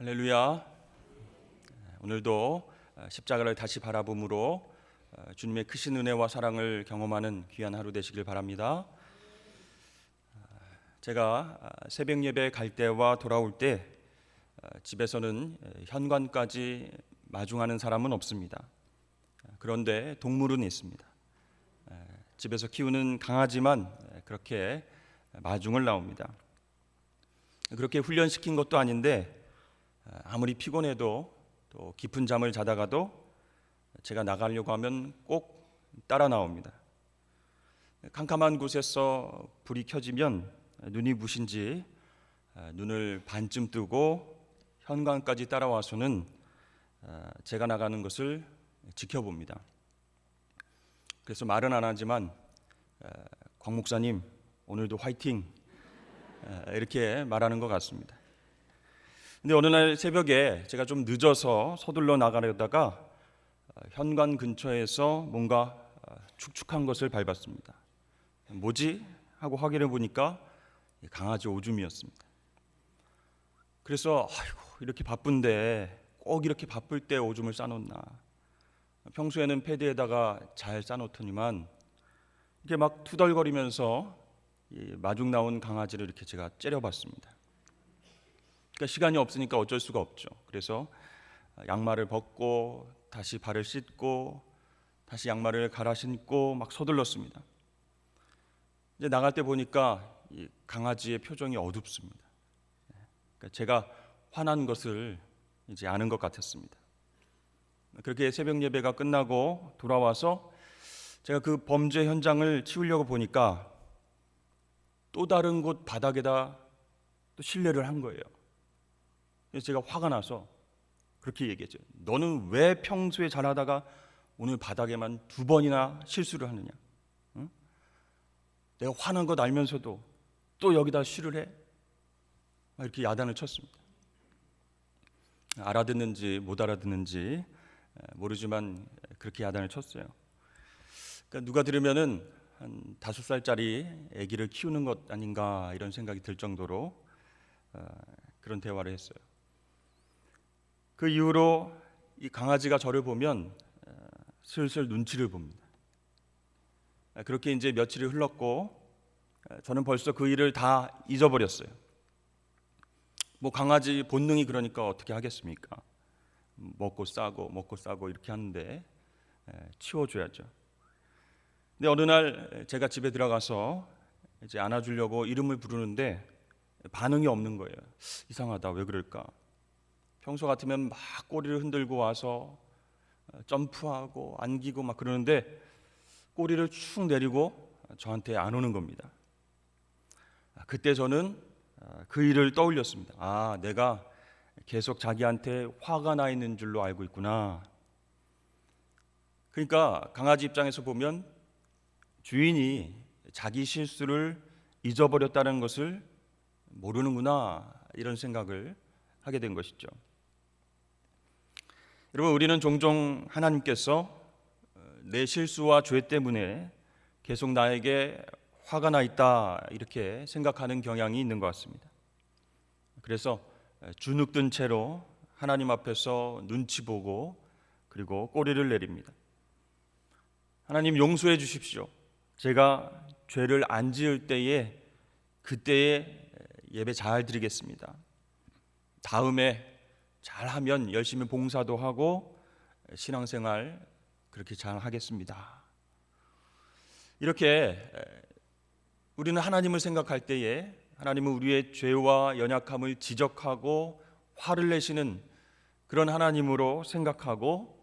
할렐루야. 오늘도 십자가를 다시 바라봄으로 주님의 크신 은혜와 사랑을 경험하는 귀한 하루 되시길 바랍니다. 제가 새벽 예배 갈 때와 돌아올 때 집에서는 현관까지 마중하는 사람은 없습니다. 그런데 동물은 있습니다. 집에서 키우는 강아지만 그렇게 마중을 나옵니다. 그렇게 훈련시킨 것도 아닌데 아무리 피곤해도 또 깊은 잠을 자다가도 제가 나가려고 하면 꼭 따라 나옵니다. 캄캄한 곳에서 불이 켜지면 눈이 부신지 눈을 반쯤 뜨고 현관까지 따라와서는 제가 나가는 것을 지켜봅니다. 그래서 말은 안 하지만 광 목사님 오늘도 화이팅 이렇게 말하는 것 같습니다. 근데 어느 날 새벽에 제가 좀 늦어서 서둘러 나가려다가 현관 근처에서 뭔가 축축한 것을 밟았습니다. 뭐지? 하고 확인해 보니까 강아지 오줌이었습니다. 그래서 이렇게 바쁜데 꼭 이렇게 바쁠 때 오줌을 싸놓나. 평소에는 패드에다가 잘 싸놓더니만 이게 막 투덜거리면서 마중 나온 강아지를 이렇게 제가 째려봤습니다. 그러니까 시간이 없으니까 어쩔 수가 없죠. 그래서 양말을 벗고 다시 발을 씻고 다시 양말을 갈아 신고 막 서둘렀습니다. 이제 나갈 때 보니까 이 강아지의 표정이 어둡습니다. 그러니까 제가 화난 것을 이제 아는 것 같았습니다. 그렇게 새벽 예배가 끝나고 돌아와서 제가 그 범죄 현장을 치우려고 보니까 또 다른 곳 바닥에다 또 실례를 한 거예요. 그래서 제가 화가 나서 그렇게 얘기했죠. 너는 왜 평소에 잘하다가 오늘 바닥에만 2번이나 실수를 하느냐? 응? 내가 화난 것 알면서도 또 여기다 쉬를 해? 이렇게 야단을 쳤습니다. 알아듣는지 못 알아듣는지 모르지만 그렇게 야단을 쳤어요. 그러니까 누가 들으면은 한 5살짜리 아기를 키우는 것 아닌가 이런 생각이 들 정도로 그런 대화를 했어요. 그 이후로 이 강아지가 저를 보면 슬슬 눈치를 봅니다. 그렇게 이제 며칠이 흘렀고 저는 벌써 그 일을 다 잊어버렸어요. 뭐 강아지 본능이 그러니까 어떻게 하겠습니까? 먹고 싸고 이렇게 하는데 치워줘야죠. 근데 어느 날 제가 집에 들어가서 이제 안아주려고 이름을 부르는데 반응이 없는 거예요. 이상하다, 왜 그럴까? 평소 같으면 막 꼬리를 흔들고 와서 점프하고 안기고 막 그러는데 꼬리를 축 내리고 저한테 안 오는 겁니다. 그때 저는 그 일을 떠올렸습니다. 내가 계속 자기한테 화가 나 있는 줄로 알고 있구나. 그러니까 강아지 입장에서 보면 주인이 자기 실수를 잊어버렸다는 것을 모르는구나 이런 생각을 하게 된 것이죠. 여러분, 우리는 종종 하나님께서 내 실수와 죄 때문에 계속 나에게 화가 나 있다 이렇게 생각하는 경향이 있는 것 같습니다. 그래서 주눅든 채로 하나님 앞에서 눈치 보고 그리고 꼬리를 내립니다. 하나님 용서해 주십시오. 제가 죄를 안 지을 때에 그때에 예배 잘 드리겠습니다. 다음에 잘하면 열심히 봉사도 하고 신앙생활 그렇게 잘 하겠습니다. 이렇게 우리는 하나님을 생각할 때에 하나님은 우리의 죄와 연약함을 지적하고 화를 내시는 그런 하나님으로 생각하고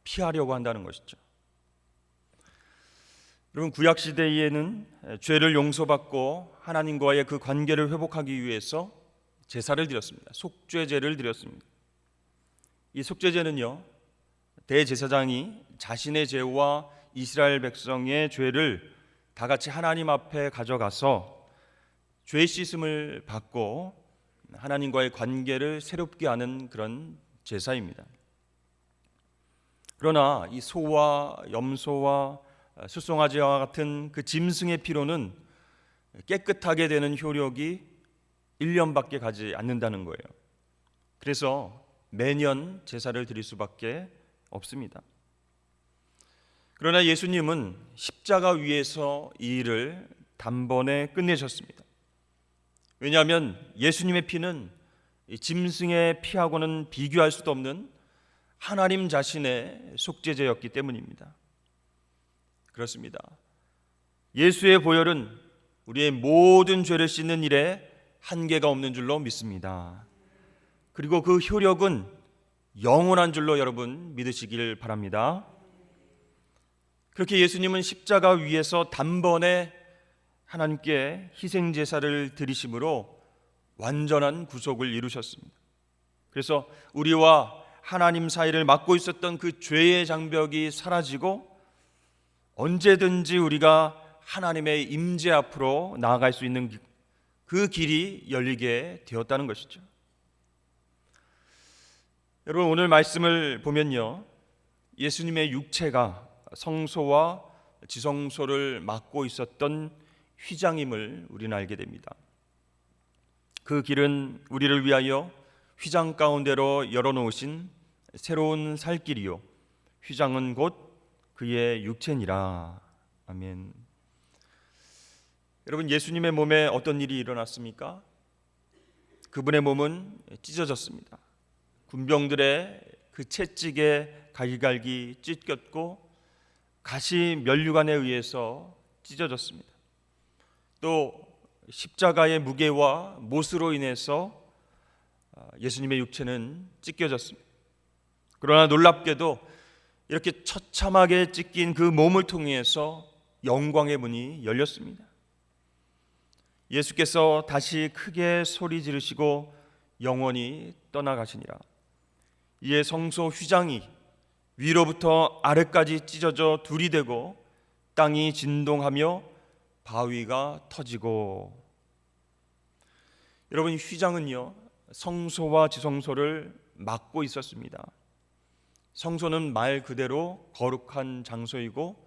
피하려고 한다는 것이죠. 여러분, 구약 시대에는 죄를 용서받고 하나님과의 그 관계를 회복하기 위해서 제사를 드렸습니다. 속죄제를 드렸습니다. 이 속죄제는요, 대제사장이 자신의 죄와 이스라엘 백성의 죄를 다 같이 하나님 앞에 가져가서 죄 씻음을 받고 하나님과의 관계를 새롭게 하는 그런 제사입니다. 그러나 이 소와 염소와 수송아지와 같은 그 짐승의 피로는 깨끗하게 되는 효력이 1년밖에 가지 않는다는 거예요. 그래서 매년 제사를 드릴 수밖에 없습니다. 그러나 예수님은 십자가 위에서 이 일을 단번에 끝내셨습니다. 왜냐하면 예수님의 피는 짐승의 피하고는 비교할 수도 없는 하나님 자신의 속죄제였기 때문입니다. 그렇습니다. 예수의 보혈은 우리의 모든 죄를 씻는 일에 한계가 없는 줄로 믿습니다. 그리고 그 효력은 영원한 줄로 여러분 믿으시길 바랍니다. 그렇게 예수님은 십자가 위에서 단번에 하나님께 희생제사를 드리심으로 완전한 구속을 이루셨습니다. 그래서 우리와 하나님 사이를 막고 있었던 그 죄의 장벽이 사라지고 언제든지 우리가 하나님의 임재 앞으로 나아갈 수 있는 그 길이 열리게 되었다는 것이죠. 여러분, 오늘 말씀을 보면요, 예수님의 육체가 성소와 지성소를 막고 있었던 휘장임을 우리는 알게 됩니다. 그 길은 우리를 위하여 휘장 가운데로 열어놓으신 새로운 살길이요, 휘장은 곧 그의 육체니라. 아멘. 여러분, 예수님의 몸에 어떤 일이 일어났습니까? 그분의 몸은 찢어졌습니다. 군병들의 그 채찍에 갈기갈기 찢겼고 가시 면류관에 의해서 찢어졌습니다. 또 십자가의 무게와 못으로 인해서 예수님의 육체는 찢겨졌습니다. 그러나 놀랍게도 이렇게 처참하게 찢긴 그 몸을 통해서 영광의 문이 열렸습니다. 예수께서 다시 크게 소리 지르시고 영원히 떠나가시니라. 이에 성소 휘장이 위로부터 아래까지 찢어져 둘이 되고 땅이 진동하며 바위가 터지고. 여러분, 휘장은요, 성소와 지성소를 막고 있었습니다. 성소는 말 그대로 거룩한 장소이고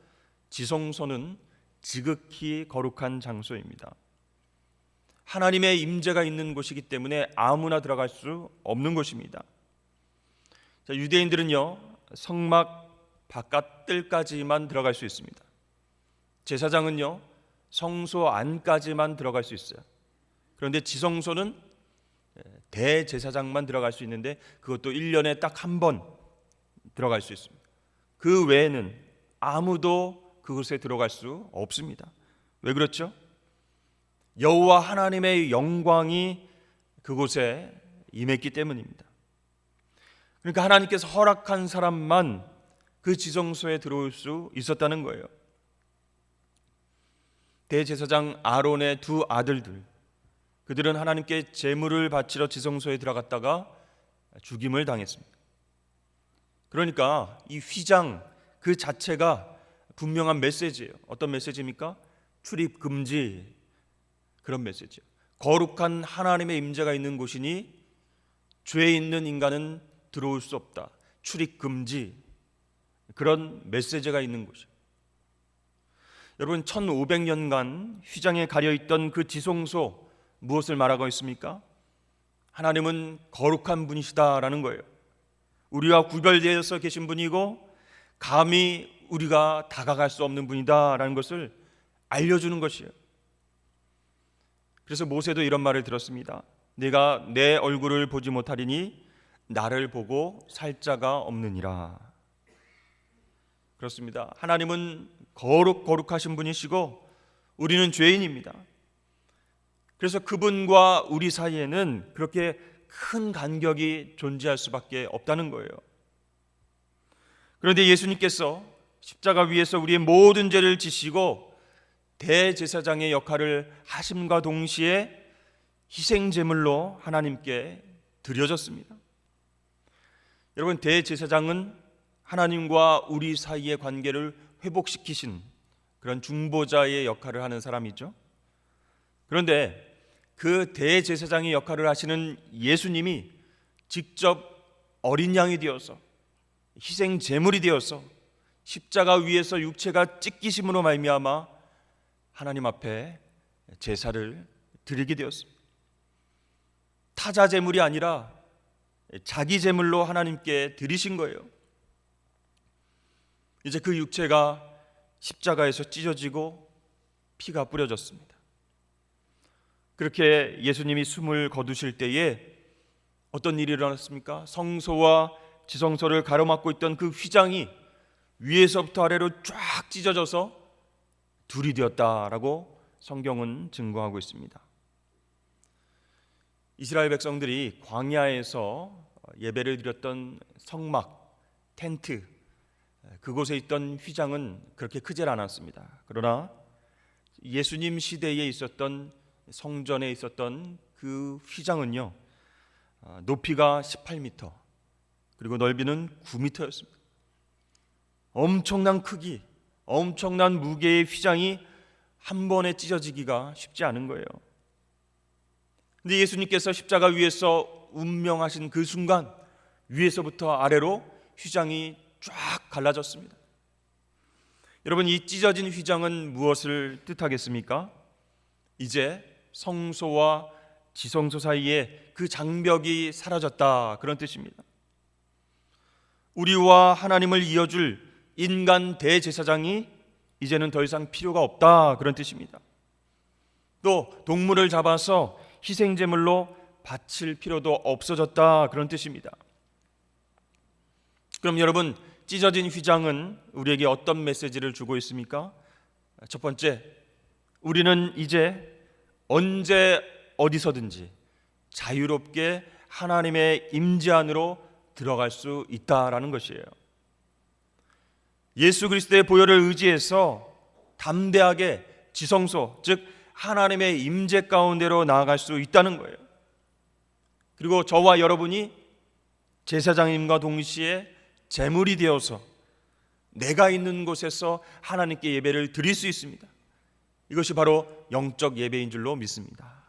지성소는 지극히 거룩한 장소입니다. 하나님의 임재가 있는 곳이기 때문에 아무나 들어갈 수 없는 곳입니다. 자, 유대인들은요, 성막 바깥 뜰까지만 들어갈 수 있습니다. 제사장은요, 성소 안까지만 들어갈 수 있어요. 그런데 지성소는 대제사장만 들어갈 수 있는데 그것도 1년에 딱 한 번 들어갈 수 있습니다. 그 외에는 아무도 그곳에 들어갈 수 없습니다. 왜 그렇죠? 여호와 하나님의 영광이 그곳에 임했기 때문입니다. 그러니까 하나님께서 허락한 사람만 그 지성소에 들어올 수 있었다는 거예요. 대제사장 아론의 두 아들들, 그들은 하나님께 제물을 바치러 지성소에 들어갔다가 죽임을 당했습니다. 그러니까 이 휘장 그 자체가 분명한 메시지예요. 어떤 메시지입니까? 출입 금지, 그런 메시지예요. 거룩한 하나님의 임재가 있는 곳이니 죄 있는 인간은 들어올 수 없다. 출입 금지, 그런 메시지가 있는 곳이에요. 여러분, 1500년간 휘장에 가려있던 그 지성소, 무엇을 말하고 있습니까? 하나님은 거룩한 분이시다라는 거예요. 우리와 구별되어서 계신 분이고 감히 우리가 다가갈 수 없는 분이다라는 것을 알려주는 것이에요. 그래서 모세도 이런 말을 들었습니다. 내가 내 얼굴을 보지 못하리니 나를 보고 살 자가 없느니라. 그렇습니다. 하나님은 거룩하신 분이시고 우리는 죄인입니다. 그래서 그분과 우리 사이에는 그렇게 큰 간격이 존재할 수밖에 없다는 거예요. 그런데 예수님께서 십자가 위에서 우리의 모든 죄를 지시고 대제사장의 역할을 하심과 동시에 희생제물로 하나님께 드려졌습니다. 여러분, 대제사장은 하나님과 우리 사이의 관계를 회복시키신 그런 중보자의 역할을 하는 사람이죠. 그런데 그 대제사장의 역할을 하시는 예수님이 직접 어린 양이 되어서 희생 제물이 되어서 십자가 위에서 육체가 찢기심으로 말미암아 하나님 앞에 제사를 드리게 되었습니다. 타자 제물이 아니라 자기 제물로 하나님께 드리신 거예요. 이제 그 육체가 십자가에서 찢어지고 피가 뿌려졌습니다. 그렇게 예수님이 숨을 거두실 때에 어떤 일이 일어났습니까? 성소와 지성소를 가로막고 있던 그 휘장이 위에서부터 아래로 쫙 찢어져서 둘이 되었다라고 성경은 증거하고 있습니다. 이스라엘 백성들이 광야에서 예배를 드렸던 성막, 텐트, 그곳에 있던 휘장은 그렇게 크질 않았습니다. 그러나 예수님 시대에 있었던 성전에 있었던 그 휘장은요, 높이가 18m, 그리고 넓이는 9m였습니다. 엄청난 크기, 엄청난 무게의 휘장이 한 번에 찢어지기가 쉽지 않은 거예요. 근데 예수님께서 십자가 위에서 운명하신 그 순간 위에서부터 아래로 휘장이 쫙 갈라졌습니다. 여러분, 이 찢어진 휘장은 무엇을 뜻하겠습니까? 이제 성소와 지성소 사이에 그 장벽이 사라졌다, 그런 뜻입니다. 우리와 하나님을 이어줄 인간 대제사장이 이제는 더 이상 필요가 없다, 그런 뜻입니다. 또 동물을 잡아서 희생제물로 바칠 필요도 없어졌다, 그런 뜻입니다. 그럼 여러분, 찢어진 휘장은 우리에게 어떤 메시지를 주고 있습니까? 첫 번째, 우리는 이제 언제 어디서든지 자유롭게 하나님의 임재 안으로 들어갈 수 있다라는 것이에요. 예수 그리스도의 보혈을 의지해서 담대하게 지성소, 즉 하나님의 임재 가운데로 나아갈 수 있다는 거예요. 그리고 저와 여러분이 제사장님과 동시에 제물이 되어서 내가 있는 곳에서 하나님께 예배를 드릴 수 있습니다. 이것이 바로 영적 예배인 줄로 믿습니다.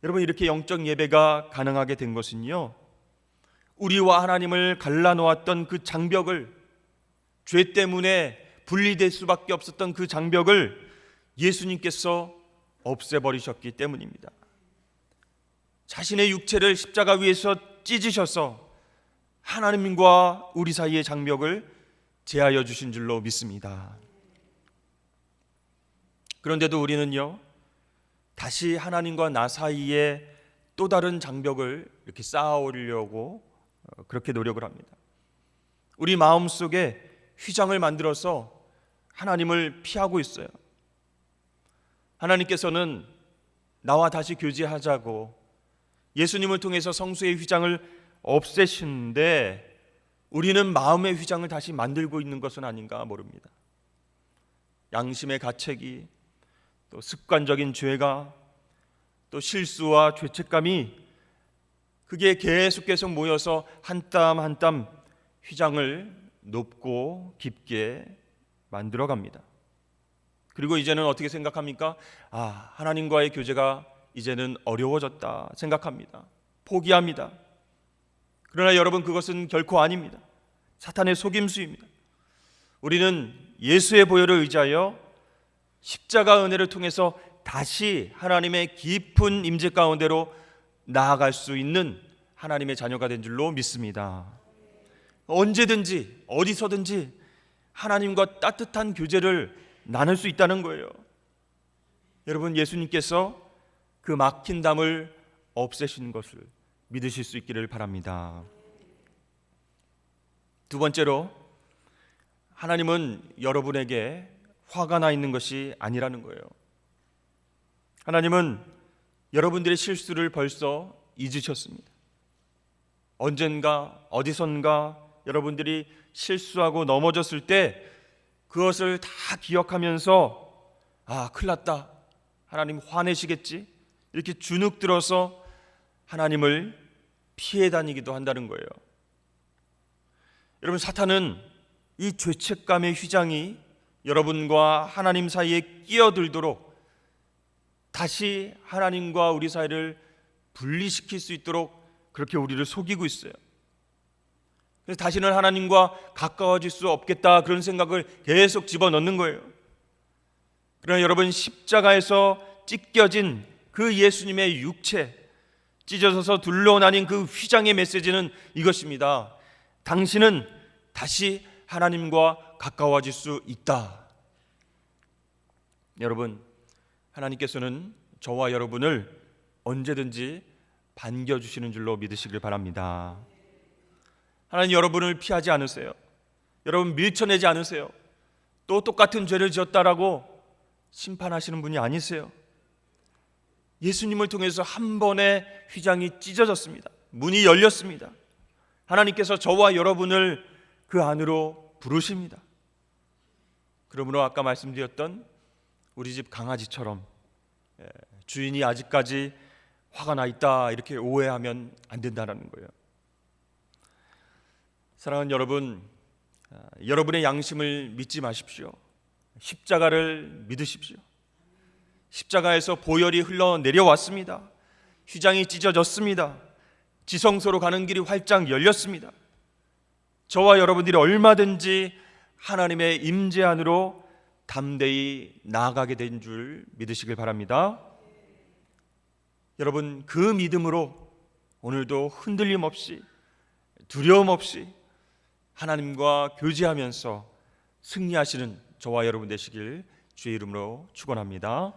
여러분, 이렇게 영적 예배가 가능하게 된 것은요, 우리와 하나님을 갈라놓았던 그 장벽을, 죄 때문에 분리될 수밖에 없었던 그 장벽을 예수님께서 없애버리셨기 때문입니다. 자신의 육체를 십자가 위에서 찢으셔서 하나님과 우리 사이의 장벽을 제하여 주신 줄로 믿습니다. 그런데도 우리는요, 다시 하나님과 나 사이에 또 다른 장벽을 이렇게 쌓아오려고 그렇게 노력을 합니다. 우리 마음속에 휘장을 만들어서 하나님을 피하고 있어요. 하나님께서는 나와 다시 교제하자고 예수님을 통해서 성소의 휘장을 없애시는데 우리는 마음의 휘장을 다시 만들고 있는 것은 아닌가 모릅니다. 양심의 가책이, 또 습관적인 죄가, 또 실수와 죄책감이 그게 계속 모여서 한 땀 한 땀 휘장을 높고 깊게 만들어갑니다. 그리고 이제는 어떻게 생각합니까? 하나님과의 교제가 이제는 어려워졌다 생각합니다. 포기합니다. 그러나 여러분, 그것은 결코 아닙니다. 사탄의 속임수입니다. 우리는 예수의 보혈을 의지하여 십자가 은혜를 통해서 다시 하나님의 깊은 임재 가운데로 나아갈 수 있는 하나님의 자녀가 된 줄로 믿습니다. 언제든지 어디서든지 하나님과 따뜻한 교제를 나눌 수 있다는 거예요. 여러분, 예수님께서 그 막힌 담을 없애신 것을 믿으실 수 있기를 바랍니다. 두 번째로, 하나님은 여러분에게 화가 나 있는 것이 아니라는 거예요. 하나님은 여러분들의 실수를 벌써 잊으셨습니다. 언젠가 어디선가 여러분들이 실수하고 넘어졌을 때 그것을 다 기억하면서 큰일 났다, 하나님 화내시겠지, 이렇게 주눅 들어서 하나님을 피해 다니기도 한다는 거예요. 여러분, 사탄은 이 죄책감의 휘장이 여러분과 하나님 사이에 끼어들도록, 다시 하나님과 우리 사이를 분리시킬 수 있도록 그렇게 우리를 속이고 있어요. 그래서 다시는 하나님과 가까워질 수 없겠다, 그런 생각을 계속 집어넣는 거예요. 그러나 여러분, 십자가에서 찢겨진 그 예수님의 육체, 찢어져서 둘러나닌 그 휘장의 메시지는 이것입니다. 당신은 다시 하나님과 가까워질 수 있다. 여러분, 하나님께서는 저와 여러분을 언제든지 반겨주시는 줄로 믿으시길 바랍니다. 하나님 여러분을 피하지 않으세요. 여러분 밀쳐내지 않으세요. 또 똑같은 죄를 지었다라고 심판하시는 분이 아니세요. 예수님을 통해서 한 번의 휘장이 찢어졌습니다. 문이 열렸습니다. 하나님께서 저와 여러분을 그 안으로 부르십니다. 그러므로 아까 말씀드렸던 우리 집 강아지처럼 주인이 아직까지 화가 나 있다 이렇게 오해하면 안 된다는 거예요. 사랑하는 여러분, 여러분의 양심을 믿지 마십시오. 십자가를 믿으십시오. 십자가에서 보혈이 흘러내려왔습니다. 휘장이 찢어졌습니다. 지성소로 가는 길이 활짝 열렸습니다. 저와 여러분들이 얼마든지 하나님의 임재 안으로 담대히 나아가게 된 줄 믿으시길 바랍니다. 여러분, 그 믿음으로 오늘도 흔들림 없이 두려움 없이 하나님과 교제하면서 승리하시는 저와 여러분 되시길 주의 이름으로 축원합니다.